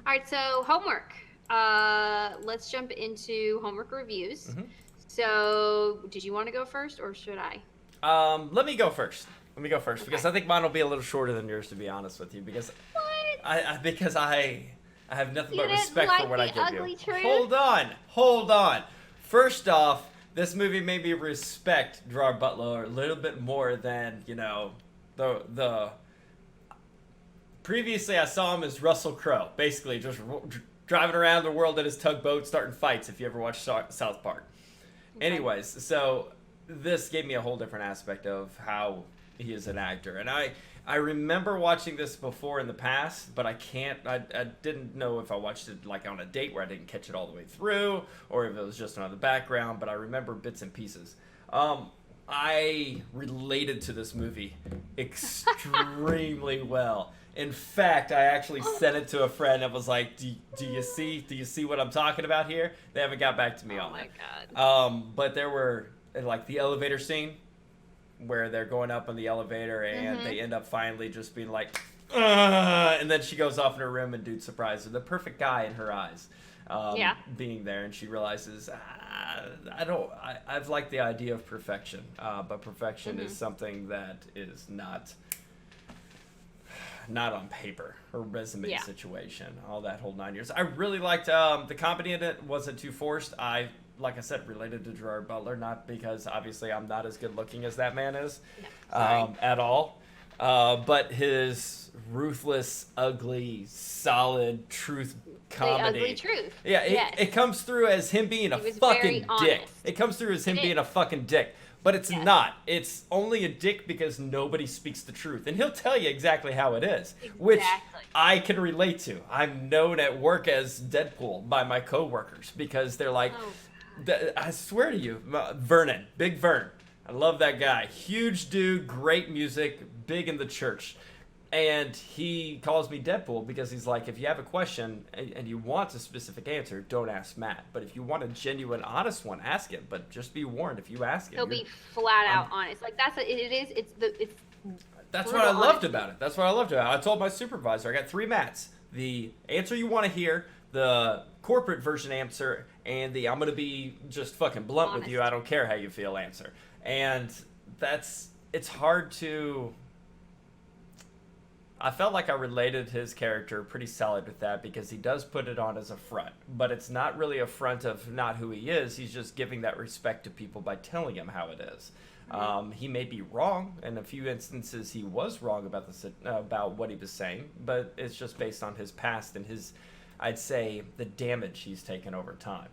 All right, so homework. Let's jump into homework reviews. Hmm. So, did you want to go first, or should I? Let me go first. Let me go first Okay. because I think mine will be a little shorter than yours, to be honest with you. Because What? I have nothing You but didn't respect for like what I the give you. ugly truth? Hold on, hold on. First off, this movie made me respect Gerard Butler a little bit more than the. Previously, I saw him as Russell Crowe, basically just driving around the world in his tugboat, starting fights. If you ever watched South Park. Okay. Anyways, so this gave me a whole different aspect of how he is an actor, and I remember watching this before in the past, but I didn't know if I watched it like on a date where I didn't catch it all the way through, or if it was just on the background. But I remember bits and pieces. I related to this movie extremely well. In fact, I actually sent it to a friend and was like, do you see what I'm talking about here? They haven't got back to me Oh on my it. god. But there were like the elevator scene where they're going up on the elevator and Mhm. they end up finally just being like, and then she goes off in her room and dude surprises her. The perfect guy in her eyes, Yeah. being there, and she realizes, I've liked the idea of perfection, but perfection is Mhm. something that is not on paper or resume Yeah. situation, all that whole 9 years. I really liked the comedy in it. Wasn't too forced. Like I said, related to Gerard Butler, not because obviously I'm not as good looking as that man is, No, sorry. at all, but his ruthless, ugly, solid truth The ugly comedy. truth. Yeah, Yes. it comes through as him being a He was very fucking dick. honest. It comes through as him It being is. a fucking dick. But it's Yes. not. It's only a dick because nobody speaks the truth. And he'll tell you exactly how it is, which Exactly. I can relate to. I'm known at work as Deadpool by my coworkers because they're like, Oh. I swear to you, Vernon, Big Vern. I love that guy. Huge dude, great music, big in the church. And he calls me Deadpool because he's like, if you have a question and you want a specific answer, don't ask Matt. But if you want a genuine, honest one, ask him. But just be warned, if you ask him, He'll be flat I'm out honest. Like it is. It's that's what I brutal loved honesty. about it. That's what I loved about it. I told my supervisor, I got three Matts. The answer you want to hear, the corporate version answer, and the I'm going to be just fucking blunt with you, I Honest. don't care how you feel answer. And it's hard to. I felt like I related his character pretty solid with that because he does put it on as a front, but it's not really a front of not who he is. He's just giving that respect to people by telling him how it is. He may be wrong. In a few instances, he was wrong about about what he was saying, but it's just based on his past and his, I'd say, the damage he's taken over time.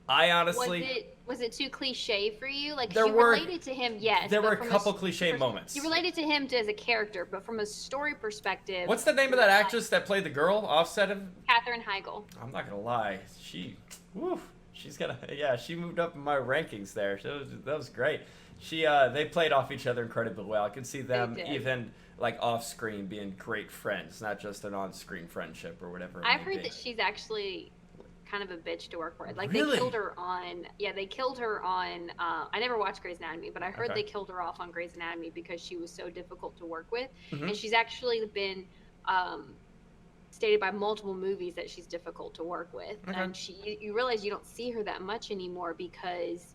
I honestly, Was it too cliche for you? Like 'cause there you were related to him, yes. there but were a from couple cliche moments. You related to him as a character, but from a story perspective, What's the name of that actress that played the girl offset him? Katherine Heigl. I'm not gonna lie, yeah, she moved up in my rankings there. That was great. They played off each other incredibly well. I could see them did. even like off screen being great friends, not just an on screen friendship or whatever it I've may heard be. that she's actually kind of a bitch to work for. Like Really? they killed her on. Yeah, they killed her on. I never watched Grey's Anatomy, but I heard Okay. they killed her off on Grey's Anatomy because she was so difficult to work with, Mhm. and she's actually been. Stated by multiple movies that she's difficult to work with, Okay. and you realize you don't see her that much anymore because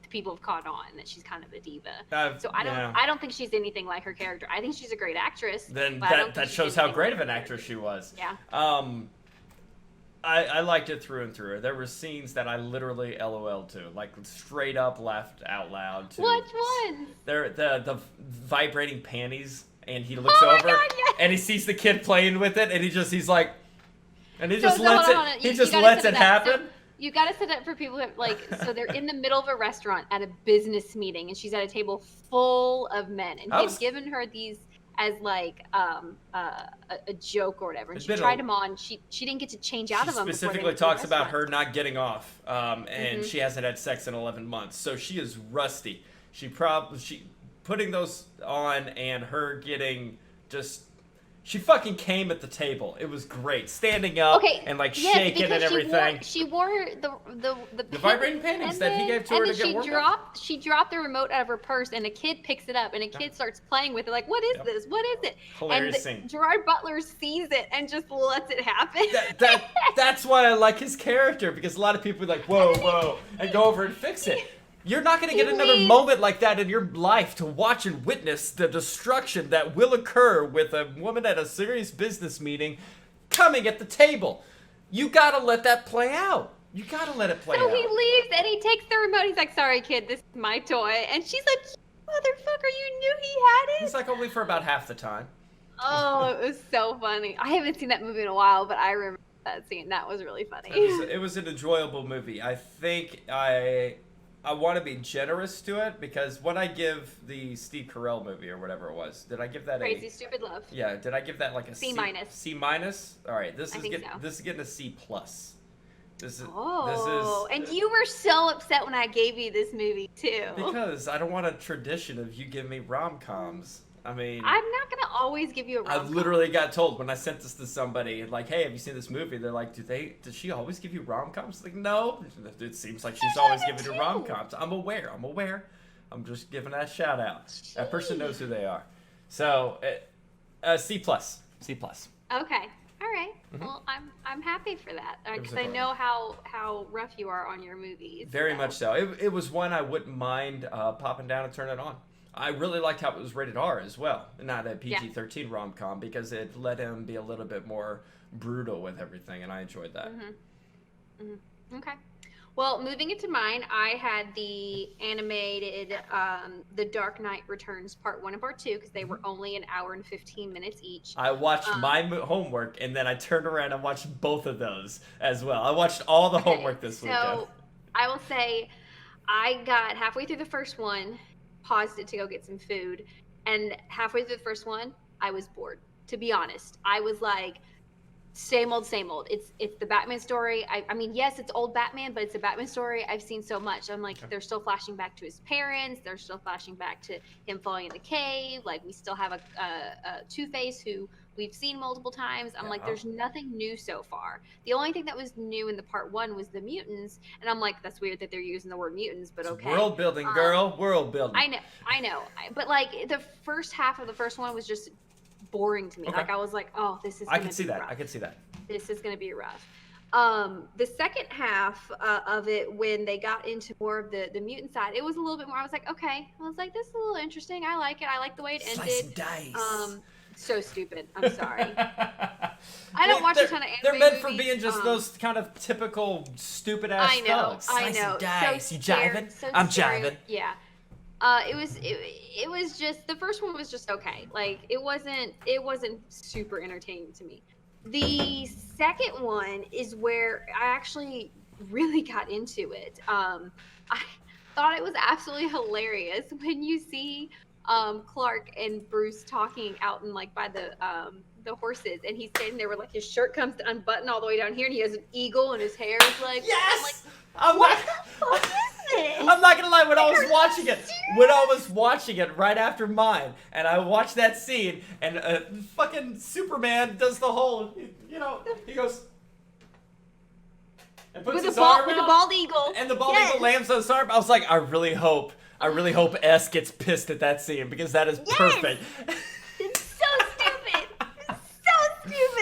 the people have caught on that she's kind of a diva. So Yeah. I don't think she's anything like her character. I think she's a great actress. Then but I don't that think she's shows how anything great like of an her actress she was. Yeah. I liked it through and through. There were scenes that I literally LOL to, like straight up laughed out loud to. Which one? The vibrating panties, and he looks Oh my over God, yes! and he sees the kid playing with it, and he's like, and he So- just so lets hold on, it. hold on. He You just gotta lets set it that. So happen. you got to set up for people who like. So they're in the middle of a restaurant at a business meeting, and she's at a table full of men, and I he's was- given her these as like a joke or whatever. And It's she been a- tried them on. She didn't get to change out She of them. before they specifically went to the talks about her restaurant. not getting off, and she hasn't had sex in 11 months, so she is rusty. She putting those on and her getting just. She fucking came at the table. It was great. Standing up and like shaking and everything. She wore the vibrating panties that he gave to her to get warmed up. She dropped the remote out of her purse, and a kid picks it up, and a kid starts playing with it. Like, what is this? What is it? Hilarious scene. Gerard Butler sees it and just lets it happen. That's why I like his character, because a lot of people are like, whoa, and go over and fix it. You're not going to get another moment like that in your life to watch and witness the destruction that will occur with a woman at a serious business meeting coming at the table. You got to let that play out. You got to let it play out. So he leaves and he takes the remote. He's like, sorry, kid, this is my toy. And she's like, motherfucker, you knew he had it? He's like, only for about half the time. Oh, it was so funny. I haven't seen that movie in a while, but I remember that scene. That was really funny. It was an enjoyable movie. I think I want to be generous to it, because when I give the Steve Carell movie or whatever it was, did I give that Crazy Stupid Love? Yeah, did I give that like a C-? C-? All right, this is getting a C+. And you were so upset when I gave you this movie too. Because I don't want a tradition of you giving me rom-coms. I mean, I'm not gonna always give you a rom-com. I literally got told when I sent this to somebody, like, hey, have you seen this movie? They're like, does she always give you rom-coms? Like, no. It seems like she's always giving you rom-coms. I'm aware. I'm just giving that shout out. Jeez. That person knows who they are. So, C+. C+. Okay. All right. Mm-hmm. Well, I'm happy for that, because I know how rough you are on your movies. Very much so. It was one I wouldn't mind popping down and turning it on. I really liked how it was rated R as well, not a PG-13 rom-com, because it let him be a little bit more brutal with everything, and I enjoyed that. Mm-hmm. Mm-hmm. Okay. Well, moving into mine, I had the animated The Dark Knight Returns Part 1 and Part 2, because they were only an hour and 15 minutes each. I watched my homework, and then I turned around and watched both of those as well. I watched all the homework this weekend. So, I will say, I got halfway through the first one, paused it to go get some food, and halfway through the first one I was bored, to be honest. I was like, same old. It's the Batman story. I mean, yes, it's old Batman, but it's a Batman story I've seen so much. I'm like, they're still flashing back to his parents, they're still flashing back to him falling in the cave, like we still have a Two-Face who we've seen multiple times. I'm like, there's nothing new so far. The only thing that was new in the part 1 was the mutants, and I'm like, that's weird that they're using the word mutants, but okay. World building, girl. World building. I know. But like the first half of the first one was just boring to me. Like I was like, oh, this is gonna be rough. I can see that. This is gonna be rough. The second half of it, when they got into more of the mutant side, it was a little bit more. I was like, okay. I was like, this is a little interesting. I like it. I like the way it ended. Slice and dice. So stupid. I'm sorry. I don't watch a ton of anime They're meant movies. for being just those kind of typical stupid ass thugs. I know. Slice and dice. So you jiving? So I'm jiving. Yeah. It was just, the first one was just okay. Like it wasn't super entertaining to me. The second one is where I actually really got into it. I thought it was absolutely hilarious when you see Clark and Bruce talking out in like by the horses, and he's standing there with like his shirt comes to unbutton all the way down here, and he has an eagle, and his hair is like, yes. I'm like, what the fuck is this? I'm not gonna lie, when I was watching it right after mine, and I watched that scene, and fucking Superman does the whole, he goes and puts his arm out, with the bald eagle, and the bald eagle lands on his arm. I was like, I really hope S gets pissed at that scene, because that is perfect. It's so stupid.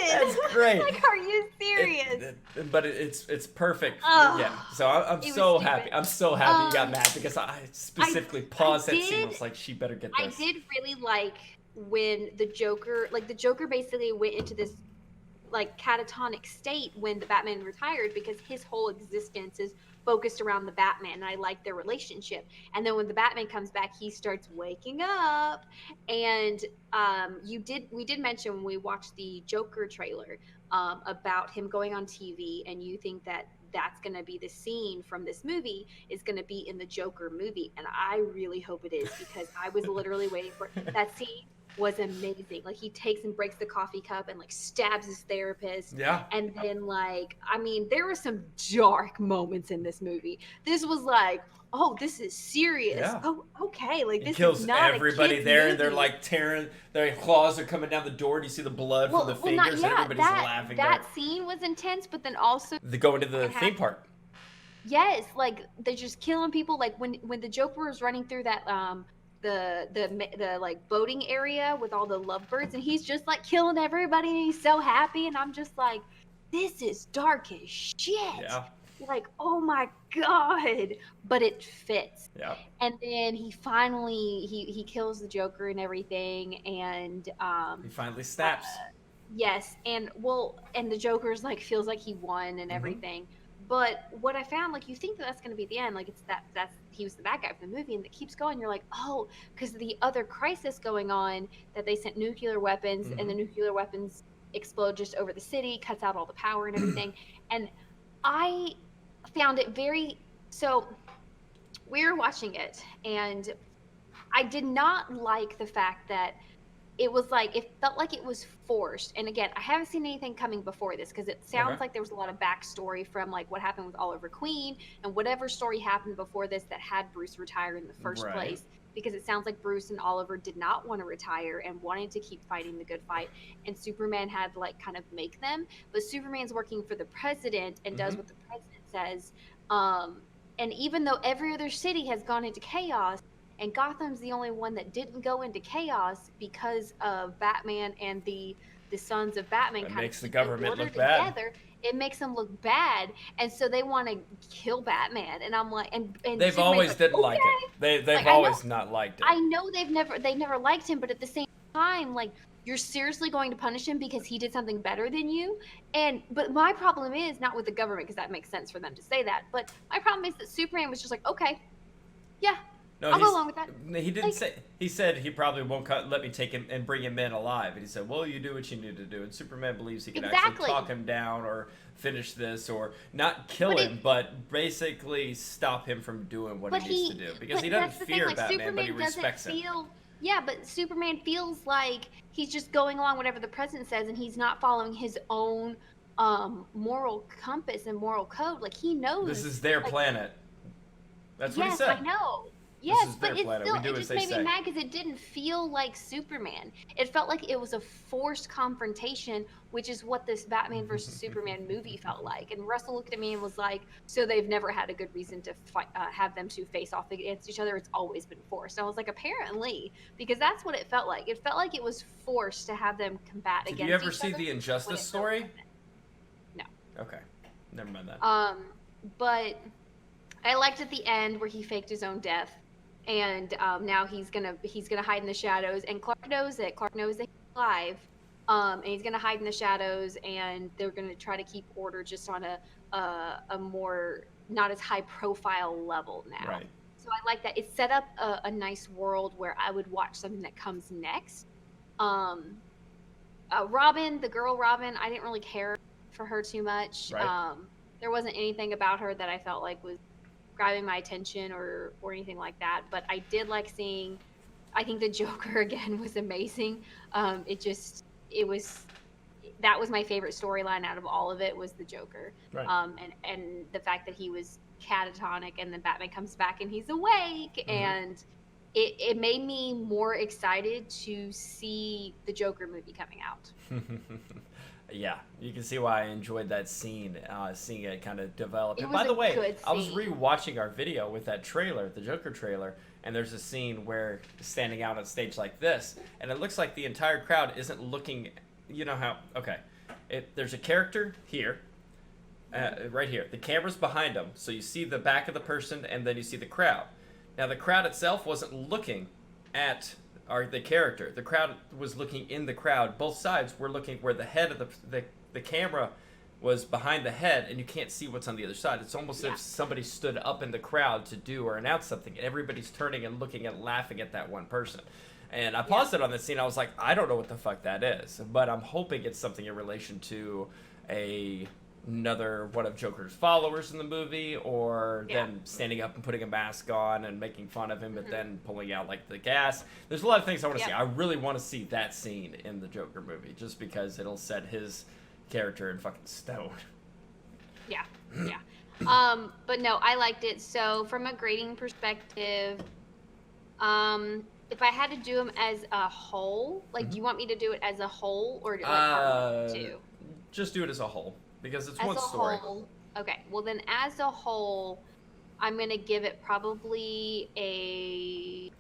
That's great. Like, are you serious? But it's perfect. Yeah. So I'm so happy. I'm so happy you got mad, because I specifically paused that scene. I was like, she better get this. I did really like when the Joker basically went into this like catatonic state when the Batman retired, because his whole existence is focused around the Batman, and I like their relationship. And then when the Batman comes back, he starts waking up. And we did mention when we watched the Joker trailer about him going on TV, and you think that that's going to be the scene from this movie is going to be in the Joker movie, and I really hope it is, because I was literally waiting for that scene was amazing. Like, he takes and breaks the coffee cup and like stabs his therapist. Yeah. And then, like, I mean, there were some dark moments in this movie. This was like, oh, this is serious. Yeah. Oh, okay. Like, He this is kills not a everybody kid's there, movie. and they're like tearing. Their claws are coming down the door, and you see the blood from the fingers, and everybody's laughing. That scene was intense, but then also They go into the theme park. Yes, like they're just killing people. Like when the Joker was running through that the like boating area with all the lovebirds, and he's just like killing everybody, and he's so happy, and I'm just like, this is dark as shit. Yeah. Like, oh my god, but it fits. Yeah. And then he finally he kills the Joker and everything, and he finally snaps. Yes, and the Joker's like feels like he won and everything. But what I found, like, you think that's going to be the end, like, it's that's he was the bad guy for the movie, and it keeps going. You're like, oh, because the other crisis going on, that they sent nuclear weapons, and the nuclear weapons explode just over the city, cuts out all the power and everything. And I found it so we were watching it, and I did not like the fact that it was like, it felt like it was forced. And again, I haven't seen anything coming before this, because it sounds like there was a lot of backstory from like what happened with Oliver Queen and whatever story happened before this that had Bruce retire in the first place, because it sounds like Bruce and Oliver did not want to retire and wanted to keep fighting the good fight, and Superman had to like kind of make them. But Superman's working for the president and does what the president says, and even though every other city has gone into chaos, and Gotham's the only one that didn't go into chaos because of Batman and the sons of Batman It kind makes of the government look bad. It makes them look bad, and so they want to kill Batman. And I'm like, and they've Superman's always like, didn't like it. They've like, always not liked it. I know they never liked him, but at the same time, like, you're seriously going to punish him because he did something better than you? But my problem is not with the government, because that makes sense for them to say that. But my problem is that Superman was just like, okay, yeah. No, I'll go along with that. He didn't say. He said he probably won't let me take him and bring him in alive. And he said, "Well, you do what you need to do." And Superman believes he can actually talk him down or finish this, or not kill him, but basically stop him from doing what he needs to do, because he doesn't fear Batman, but he respects him. Yeah, but Superman feels like he's just going along whatever the president says, and he's not following his own moral compass and moral code. Like, he knows this is their planet. That's what he said. Yes, I know. Yes, but it just made me mad because it didn't feel like Superman. It felt like it was a forced confrontation, which is what this Batman versus Superman movie felt like. And Russell looked at me and was like, so they've never had a good reason to fight, have them two face off against each other. It's always been forced. And I was like, apparently, because that's what it felt like. It felt like it was forced to have them combat against each other. Did you ever see the Injustice story? No. Okay. Never mind that. But I liked at the end where he faked his own death. And now he's gonna hide in the shadows, and Clark knows it. Clark knows that he's alive, and he's gonna hide in the shadows, and they're gonna try to keep order just on a more not as high profile level now. Right. So I like that. It set up a nice world where I would watch something that comes next. Robin, the girl Robin, I didn't really care for her too much. Right. There wasn't anything about her that I felt like was grabbing my attention or anything like that, but I did like seeing, I think the Joker again was amazing. That was my favorite storyline out of all of it, was the Joker. Right. And the fact that he was catatonic, and then Batman comes back and he's awake, and it made me more excited to see the Joker movie coming out. Yeah, you can see why I enjoyed that scene, seeing it kind of develop. And by the way, I was re-watching our video with that trailer, the Joker trailer, and there's a scene where standing out on stage like this, and it looks like the entire crowd isn't looking, you know how, okay, there's a character here, right here. The camera's behind him, so you see the back of the person, and then you see the crowd. Now, the crowd itself wasn't looking at the character. The crowd was looking in the crowd. Both sides were looking where the head of the camera was behind the head, and you can't see what's on the other side. It's almost as if somebody stood up in the crowd to do or announce something, and everybody's turning and looking and laughing at that one person. And I paused it on the scene. I was like, I don't know what the fuck that is, but I'm hoping it's something in relation to a another one of Joker's followers in the movie, or Yeah. them standing up and putting a mask on and making fun of him, but then pulling out like the gas. There's a lot of things I want to see. I really want to see that scene in the Joker movie, just because it'll set his character in fucking stone. Yeah, yeah. But no, I liked it. So from a grading perspective, if I had to do them as a whole, like, do you want me to do it as a whole, or like part 1, 2? Just do it as a whole, because it's As one a story. whole, okay. Well, then as a whole, I'm gonna give it probably a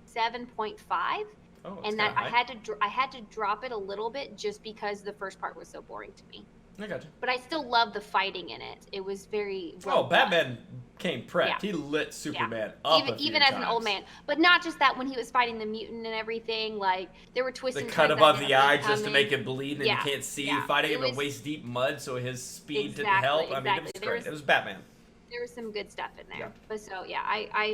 7.5. Oh, And that I had to drop it a little bit just because the first part was so boring to me. I got you. But I still love the fighting in it. It was very well done. Batman came prepped. Yeah. He lit Superman up even as an old man. But not just that, when he was fighting the mutant and everything, like, there were twists the and cut turns above that the eye coming. just to make it bleed and you can't see, fighting him in waist deep mud so his speed didn't help. I mean, it was great. It was Batman. There was some good stuff in there. Yeah. But so, yeah, I